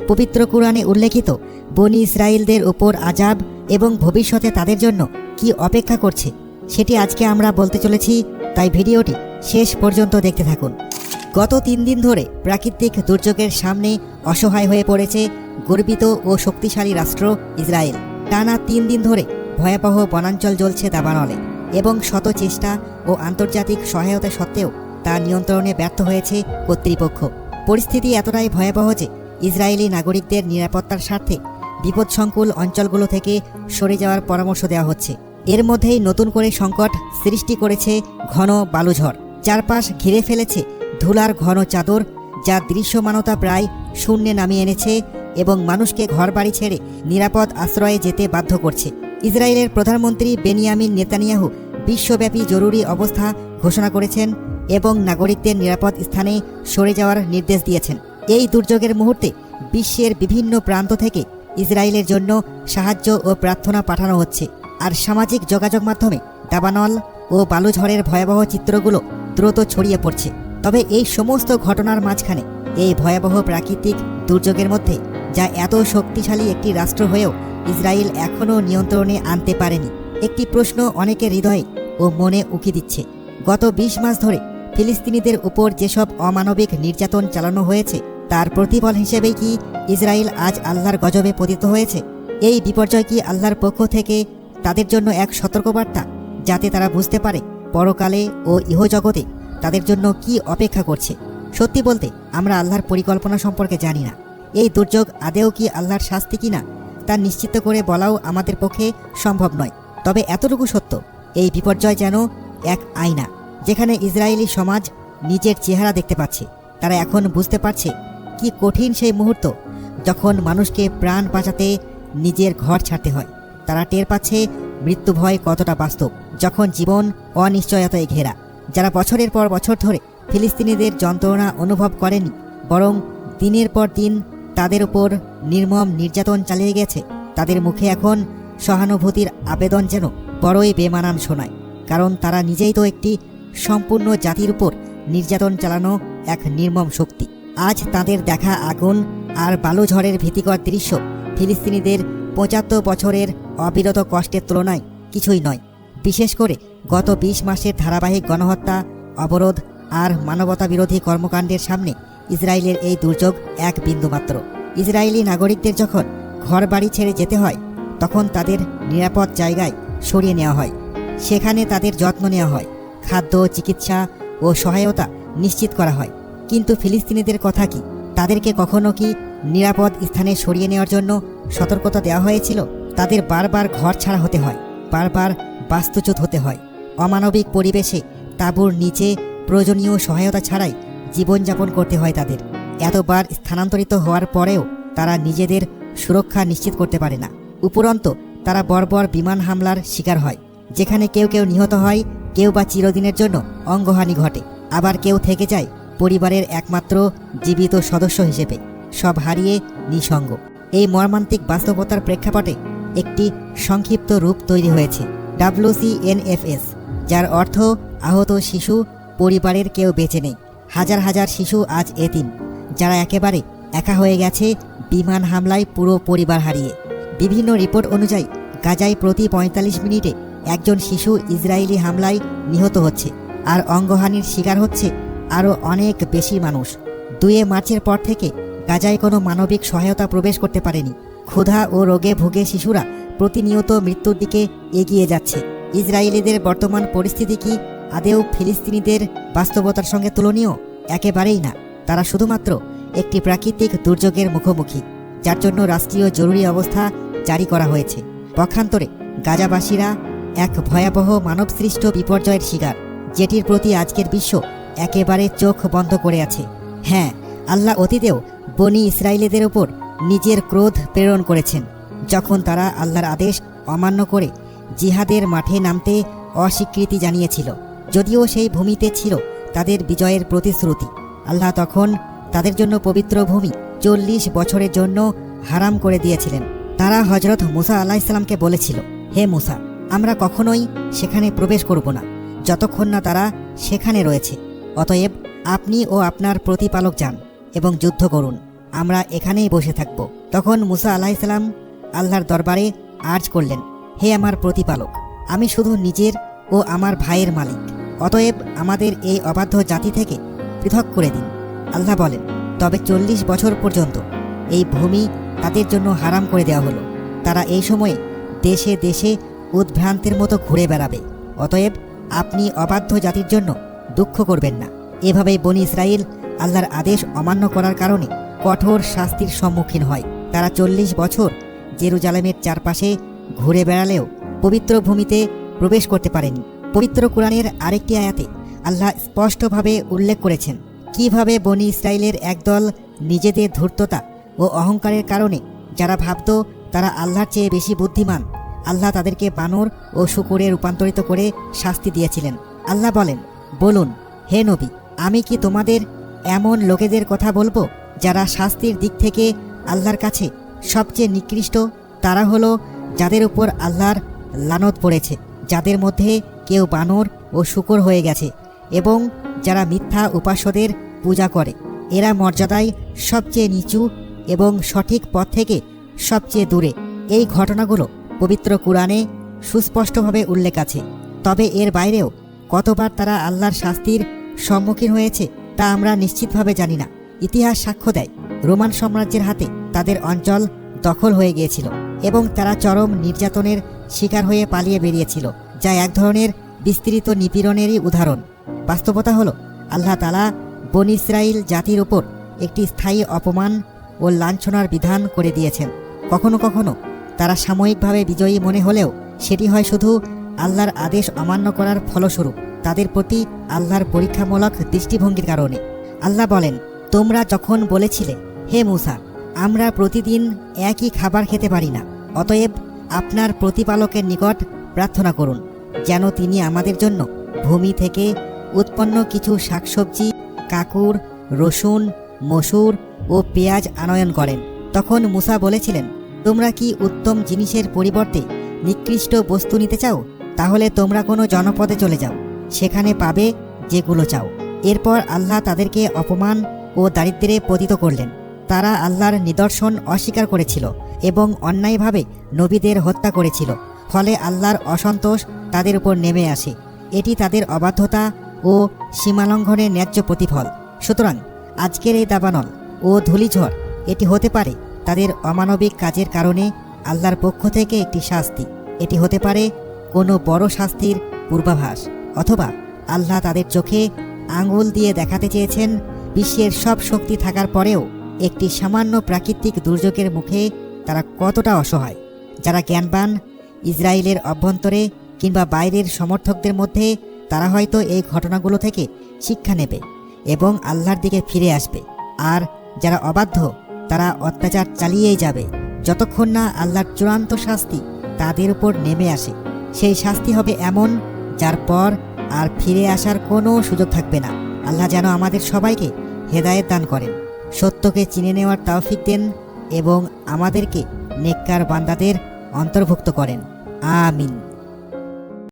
পবিত্র কুরআনে উল্লেখিত বনী ইসরাইলদের উপর আযাব এবং ভবিষ্যতে তাদের জন্য কি অপেক্ষা করছে সেটি আজকে আমরা বলতে চলেছি, তাই ভিডিওটি শেষ পর্যন্ত দেখতে থাকুন। গত 3 দিন ধরে প্রাকৃতিক দুর্যোগের সামনে অসহায় হয়ে পড়েছে গর্বিত ও শক্তিশালী রাষ্ট্র ইসরায়েল। টানা 3 দিন ধরে ভয়াবহ বনাঞ্চল জ্বলছে দাবানলে এবং শত চেষ্টা ও আন্তর্জাতিক সহায়তা সত্ত্বেও তা নিয়ন্ত্রণে ব্যর্থ হয়েছে কর্তৃপক্ষ। পরিস্থিতি এতটাই ভয়াবহ যে ইসরায়েলি নাগরিকদের নিরাপত্তার স্বার্থে বিপদসংকুল অঞ্চলগুলো থেকে সরে যাওয়ার পরামর্শ দেওয়া হচ্ছে। এর মধ্যেই নতুন করে সংকট সৃষ্টি করেছে ঘন বালুঝড়। চারপাশ ঘিরে ফেলেছে ধুলার ঘন চাদর, যা দৃশ্যমানতা প্রায় শূন্যে নামিয়ে এনেছে এবং মানুষকে ঘরবাড়ি ছেড়ে নিরাপদ আশ্রয়ে যেতে বাধ্য করছে। ইসরায়েলের প্রধানমন্ত্রী বেনিয়ামিন নেতানিয়াহু বিশ্বব্যাপী জরুরি অবস্থা ঘোষণা করেছেন এবং নাগরিকদের নিরাপদ স্থানে সরে যাওয়ার নির্দেশ দিয়েছেন। এই দুর্যোগের মুহূর্তে বিশ্বের বিভিন্ন প্রান্ত থেকে ইসরায়েলের জন্য সাহায্য ও প্রার্থনা পাঠানো হচ্ছে। আর সামাজিক যোগাযোগ মাধ্যমে দাবানল ও বালুঝড়ের ভয়াবহ চিত্রগুলো দ্রুত ছড়িয়ে পড়ছে। তবে এই সমস্ত ঘটনার মাঝখানে এই ভয়াবহ প্রাকৃতিক দুর্যোগের মধ্যে যা এত শক্তিশালী একটি রাষ্ট্র হয়েও ইসরায়েল এখনও নিয়ন্ত্রণে আনতে পারেনি, একটি প্রশ্ন অনেকের হৃদয়ে ও মনে উকি দিচ্ছে। গত 20 মাস ধরে ফিলিস্তিনিদের উপর যেসব অমানবিক নির্যাতন চালানো হয়েছে তার প্রতিফল হিসেবেই কি ইসরায়েল আজ আল্লাহর গজবে পতিত হয়েছে? এই বিপর্যয় কি আল্লাহর পক্ষ থেকে তাদের জন্য এক সতর্কবার্তা, যাতে তারা বুঝতে পারে পরকালে ও ইহজগতে তাদের জন্য কি অপেক্ষা করছে? সত্যি বলতে আমরা আল্লাহর পরিকল্পনা সম্পর্কে জানি না। এই দুর্যোগ আদেও কি আল্লাহর শাস্তি কিনা তা নিশ্চিত করে বলাও আমাদের পক্ষে সম্ভব নয়। তবে এতটুকু সত্য, এই বিপর্যয় যেন এক আয়না, যেখানে ইসরায়েলি সমাজ নিজের চেহারা দেখতে পাচ্ছে। তারা এখন বুঝতে পারছে কি কঠিন সেই মুহূর্ত যখন মানুষকে প্রাণ বাঁচাতে নিজের ঘর ছাড়তে হয়। তারা টের পাচ্ছে মৃত্যু ভয় কতটা বাস্তব, যখন জীবন অনিশ্চয়তায় ঘেরা। যারা বছরের পর বছর ধরে ফিলিস্তিনিদের যন্ত্রণা অনুভব করেনি, বরং দিনের পর দিন তাদের উপর নির্মম নির্যাতন চালিয়ে গেছে, তাদের মুখে এখন সহানুভূতির আবেদন যেন বড়ই বেমানান শোনায়। কারণ তারা নিজেই তো একটি সম্পূর্ণ জাতির উপর নির্যাতন চালানো এক নির্মম শক্তি। আজ তাদের দেখা আগুন আর বালুঝড়ের ভীতিকর দৃশ্য ফিলিস্তিনিদের 75 বছরের অবিরত কষ্টের তুলনায় কিছুই নয়। বিশেষ করে গত 20 মাসের ধারাবাহিক গণহত্যা, অবরোধ আর মানবতা বিরোধী কর্মকাণ্ডের সামনে ইসরায়েলের এই দুর্যোগ এক বিন্দুমাত্র। ইসরায়েলি নাগরিকদের যখন ঘরবাড়ি ছেড়ে যেতে হয়, তখন তাদের নিরাপদ জায়গায় সরিয়ে নেওয়া হয়, সেখানে তাদের যত্ন নেওয়া হয়, খাদ্য, চিকিৎসা ও সহায়তা নিশ্চিত করা হয়। কিন্তু ফিলিস্তিনিদের কথা কি? তাদেরকে কখনো কি নিরাপদ স্থানে সরিয়ে নেওয়ার জন্য সতর্কতা দেওয়া হয়েছিল? তাদের বারবার ঘর ছাড়া হতে হয়, বারবার বাস্তুচ্যুত হতে হয়, অমানবিক পরিবেশে তাঁবুর নিচে প্রয়োজনীয় সহায়তা ছাড়াই জীবনযাপন করতে হয় তাদের। এতবার স্থানান্তরিত হওয়ার পরেও তারা নিজেদের সুরক্ষা নিশ্চিত করতে পারে না। উপরন্তু তারা বর্বর বিমান হামলার শিকার হয়, যেখানে কেউ কেউ নিহত হয়, কেউ বা চিরদিনের জন্য অঙ্গহানি ঘটে, আবার কেউ থেকে যায় পরিবারের একমাত্র জীবিত সদস্য হিসেবে, সব হারিয়ে নিঃসঙ্গ। এই মর্মান্তিক বাস্তবতার প্রেক্ষাপটে একটি সংক্ষিপ্ত রূপ তৈরি হয়েছে WCNFS, যার অর্থ আহত শিশু পরিবারের কেউ বেঁচে নেই। হাজার হাজার শিশু আজ এতিম, যারা একেবারে একা হয়ে গেছে বিমান হামলায় পুরো পরিবার হারিয়ে। বিভিন্ন রিপোর্ট অনুযায়ী গাজায় প্রতি 45 মিনিটে একজন শিশু ইসরায়েলি হামলায় নিহত হচ্ছে, আর অঙ্গহানির শিকার হচ্ছে আরও অনেক বেশি মানুষ। 2 মার্চের পর থেকে গাজায় কোনো মানবিক সহায়তা প্রবেশ করতে পারেনি। ক্ষুধা ও রোগে ভুগে শিশুরা প্রতিনিয়ত মৃত্যুর দিকে এগিয়ে যাচ্ছে। ইসরায়েলিদের বর্তমান পরিস্থিতি কি আদেও ফিলিস্তিনিদের বাস্তবতার সঙ্গে তুলনীয়? একেবারেই না। তারা শুধুমাত্র একটি প্রাকৃতিক দুর্যোগের মুখোমুখি, যার জন্য রাষ্ট্রীয় জরুরি অবস্থা জারি করা হয়েছে। পক্ষান্তরে গাজাবাসীরা এক ভয়াবহ মানবসৃষ্ট বিপর্যয়ের শিকার, যেটির প্রতি আজকের বিশ্ব একেবারে চোখ বন্ধ করে আছে। হ্যাঁ, আল্লাহ অতীতেও বনী ইসরায়েলিদের ওপর নিজের ক্রোধ প্রেরণ করেছেন, যখন তারা আল্লাহর আদেশ অমান্য করে জিহাদের মাঠে নামতে অস্বীকৃতি জানিয়েছিল। যদিও সেই ভূমিতে ছিল তাদের বিজয়ের প্রতিশ্রুতি, আল্লাহ তখন তাদের জন্য পবিত্র ভূমি 40 বছরের জন্য হারাম করে দিয়েছিলেন। তারা হজরত মুসা আলাইহিসসালামকে বলেছিল, হে মুসা, আমরা কখনোই সেখানে প্রবেশ করব না যতক্ষণ না তারা সেখানে রয়েছে। অতএব আপনি ও আপনার প্রতিপালক যান এবং যুদ্ধ করুন। আমরা এখানেই বসে থাকব। তখন মুসা আলাইহিসসালাম আল্লাহর দরবারে আর্জ করলেন, হে আমার প্রতিপালক, আমি শুধু নিজের ও আমার ভাইয়ের মালিক, অতএব আমাদের এই অবাধ্য জাতি থেকে পৃথক করে দিন। আল্লাহ বলেন, তবে 40 বছর পর্যন্ত এই ভূমি তাদের জন্য হারাম করে দেওয়া হলো। তারা এই সময়ে দেশে দেশে উদ্ভ্রান্তের মতো ঘুরে বেড়াবে। অতএব আপনি অবাধ্য জাতির জন্য দুঃখ করবেন না। এভাবেই বনী ইসরাইল আল্লাহর আদেশ অমান্য করার কারণে কঠোর শাস্তির সম্মুখীন হয়। তারা 40 বছর জেরুজালেমের চারপাশে ঘুরে বেড়ালেও পবিত্র ভূমিতে প্রবেশ করতে পারেনি। পবিত্র কোরআনের আরেকটি আয়াতে আল্লাহ স্পষ্টভাবে উল্লেখ করেছেন কিভাবে বনী ইসরাইলের একদল নিজেদের ধূর্ততা ও অহংকারের কারণে যারা ভাবত তারা আল্লাহর চেয়ে বেশি বুদ্ধিমান, আল্লাহ তাদেরকে বানর ও শূকরে রূপান্তরিত করে শাস্তি দিয়েছিলেন। আল্লাহ বলেন, বলুন হে নবী, আমি কি তোমাদের এমন লোকেদের কথা বলবো যারা শাস্তির দিক থেকে আল্লাহর কাছে সবচেয়ে নিকৃষ্ট? তারা হলো যাদের উপর আল্লাহর লানত পড়েছে, যাদের মধ্যে কেউ বানর ও শূকর হয়ে গেছে এবং যারা মিথ্যা উপাস্যদের পূজা করে। এরা মর্যাদায় সবচেয়ে নিচু এবং সঠিক পথ থেকে সবচেয়ে দূরে। এই ঘটনাগুলো পবিত্র কোরআনে সুস্পষ্টভাবে উল্লেখ আছে। তবে এর বাইরেও কতবার তারা আল্লাহর শাস্তির সম্মুখীন হয়েছে তা আমরা নিশ্চিতভাবে জানি না। ইতিহাস সাক্ষ্য দেয় রোমান সাম্রাজ্যের হাতে তাদের অঞ্চল দখল হয়ে গিয়েছিল এবং তারা চরম নির্যাতনের শিকার হয়ে পালিয়ে বেরিয়েছিল, যা এক ধরনের বিস্তৃত নিপীড়নেরই উদাহরণ। বাস্তবতা হলো আল্লাহ তাআলা বনী ইসরাইল জাতির উপর একটি স্থায়ী অপমান ও লাঞ্ছনার বিধান করে দিয়েছেন। কখনো কখনো তারা সাময়িকভাবে বিজয়ী মনে হলেও সেটি হয় শুধু আল্লাহর আদেশ অমান্য করার ফলস্বরূপ, তাদের প্রতি আল্লাহর পরীক্ষামূলক দৃষ্টিভঙ্গির কারণে। আল্লাহ বলেন, তোমরা যখন বলেছিলে, হে মূসা, আমরা প্রতিদিন একই খাবার খেতে পারি না, অতএব আপনার প্রতিপালকের নিকট প্রার্থনা করুন যেন তিনি আমাদের জন্য ভূমি থেকে উৎপন্ন কিছু শাকসবজি, কাকুর, রসুন, মসুর ও পেঁয়াজ আনয়ন করেন। তখন মূসা বলেছিলেন, তোমরা কি উত্তম জিনিসের পরিবর্তে নিকৃষ্ট বস্তু নিতে চাও? তাহলে তোমরা কোনো জনপদে চলে যাও, সেখানে পাবে যেগুলো চাও। এরপর আল্লাহ তাদেরকে অপমান ও দারিদ্র্যে পতিত করলেন। তারা আল্লাহর নিদর্শন অস্বীকার করেছিল এবং অন্যায়ভাবে নবীদের হত্যা করেছিল। ফলে আল্লাহর অসন্তোষ তাদের উপর নেমে আসে। এটি তাদের অবাধ্যতা ও সীমালঙ্ঘনের ন্যায্য প্রতিফল। সুতরাং আজকের এই দাবানল ও ধূলিঝড় এটি হতে পারে তাদের অমানবিক কাজের কারণে আল্লাহর পক্ষ থেকে একটি শাস্তি। এটি হতে পারে কোনো বড় শাস্তির পূর্বাভাস, অথবা আল্লাহ তাদের চোখে আঙুল দিয়ে দেখাতে চেয়েছেন বিশ্বের সব শক্তি থাকার পরেও একটি সামান্য প্রাকৃতিক দুর্যোগের মুখে তারা কতটা অসহায়। যারা জ্ঞানবান ইসরায়েলের অভ্যন্তরে কিংবা বাইরের সমর্থকদের মধ্যে, তারা হয়তো এই ঘটনাগুলো থেকে শিক্ষা নেবে এবং আল্লাহর দিকে ফিরে আসবে। আর যারা অবাধ্য তারা অত্যাচার চালিয়েই যাবে যতক্ষণ না আল্লাহর চূড়ান্ত শাস্তি তাদের উপর নেমে আসে। সেই শাস্তি হবে এমন যার পর আর ফিরে আসার কোনো সুযোগ থাকবে না। আল্লাহ যেন আমাদের সবাইকে হেদায়েত দান করেন, সত্যকে চিনে নেওয়ার তৌফিক দেন এবং আমাদেরকে নেককার বান্দাদের অন্তর্ভুক্ত করেন। আমিন।